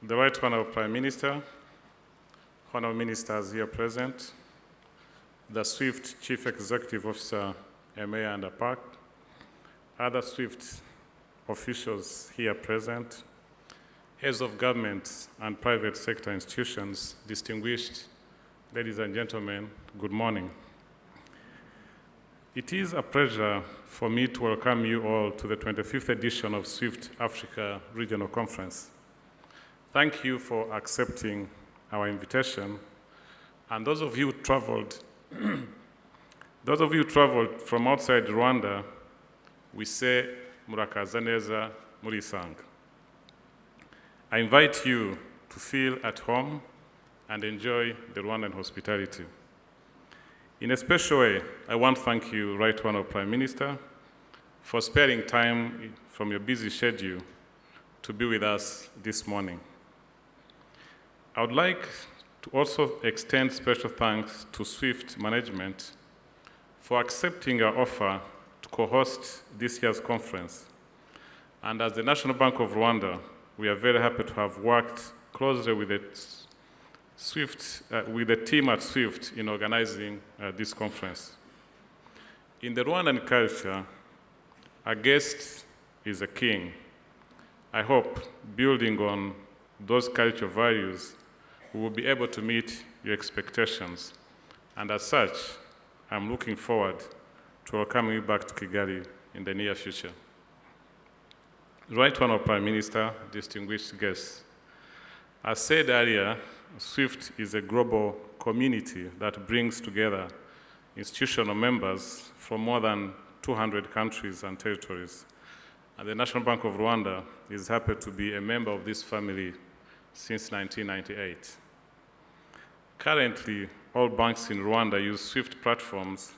the Right Honorable Prime Minister, Honorable Ministers here present, the SWIFT Chief Executive Officer, Emea and Park, other SWIFT officials here present, heads of government and private sector institutions, distinguished ladies and gentlemen, good morning. It is a pleasure for me to welcome you all to the 25th edition of SWIFT Africa Regional Conference. Thank you for accepting our invitation. And those of you who traveled, from outside Rwanda, we say murakaza neza murisanga. I invite you to feel at home and enjoy the Rwandan hospitality. In a special way, I want to thank you, Right Honorable Prime Minister, for sparing time from your busy schedule to be with us this morning. I would like to also extend special thanks to SWIFT management for accepting our offer to co-host this year's conference. And as the National Bank of Rwanda, we are very happy to have worked closely with the team at SWIFT in organizing this conference. In the Rwandan culture, a guest is a king. I hope, building on those cultural values, we will be able to meet your expectations. And as such, I'm looking forward to welcoming you back to Kigali in the near future. Right Honorable Prime Minister, distinguished guests, as said earlier, SWIFT is a global community that brings together institutional members from more than 200 countries and territories. And the National Bank of Rwanda is happy to be a member of this family since 1998. Currently, all banks in Rwanda use SWIFT platforms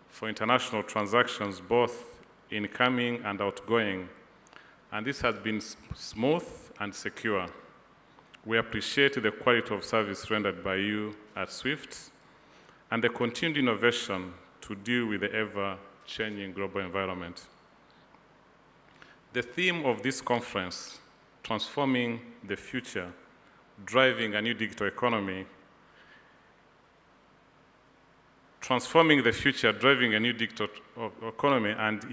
for international transactions, both incoming and outgoing, and this has been smooth and secure. We appreciate the quality of service rendered by you at SWIFT and the continued innovation to deal with the ever-changing global environment. The theme of this conference, Transforming the Future, Driving a New Digital Economy, transforming the future, driving a new digital economy, and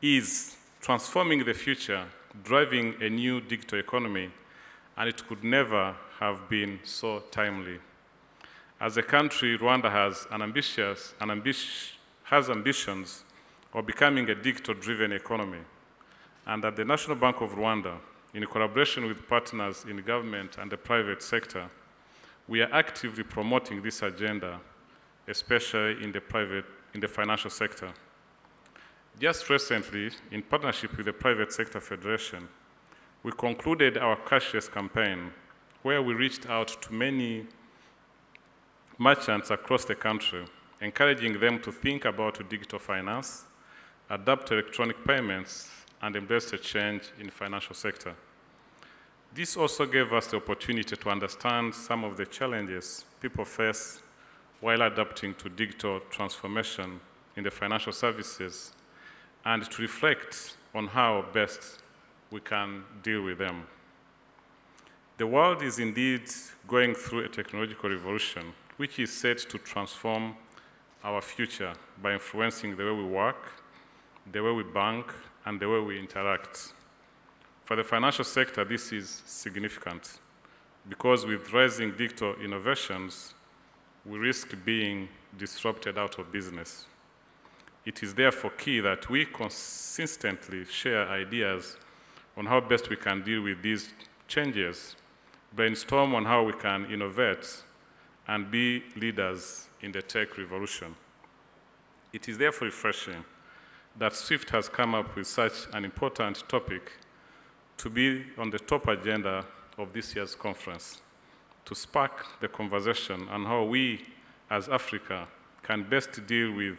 is transforming the future, driving a new digital economy, and it could never have been so timely. As a country, Rwanda has ambitions of becoming a digital-driven economy, and at the National Bank of Rwanda, in collaboration with partners in government and the private sector, we are actively promoting this agenda, especially in the financial sector. Just recently, in partnership with the Private Sector Federation, we concluded our cashless campaign, where we reached out to many merchants across the country, encouraging them to think about digital finance, adapt to electronic payments, and embrace the change in the financial sector. This also gave us the opportunity to understand some of the challenges people face while adapting to digital transformation in the financial services, and to reflect on how best we can deal with them. The world is indeed going through a technological revolution, which is set to transform our future by influencing the way we work, the way we bank, and the way we interact. For the financial sector, this is significant, because with rising digital innovations, we risk being disrupted out of business. It is therefore key that we consistently share ideas on how best we can deal with these changes, brainstorm on how we can innovate, and be leaders in the tech revolution. It is therefore refreshing that SWIFT has come up with such an important topic to be on the top agenda of this year's conference, to spark the conversation on how we, as Africa, can best deal with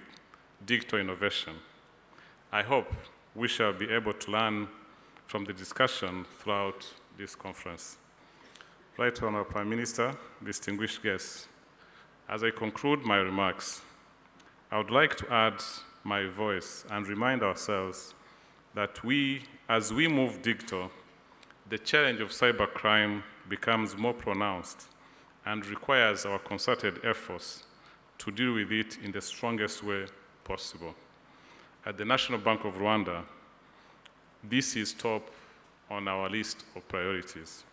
digital innovation. I hope we shall be able to learn from the discussion throughout this conference. Right Honorable Prime Minister, distinguished guests, as I conclude my remarks, I would like to add my voice and remind ourselves that as we move digital, the challenge of cybercrime becomes more pronounced and requires our concerted efforts to deal with it in the strongest way possible. At the National Bank of Rwanda, this is top on our list of priorities.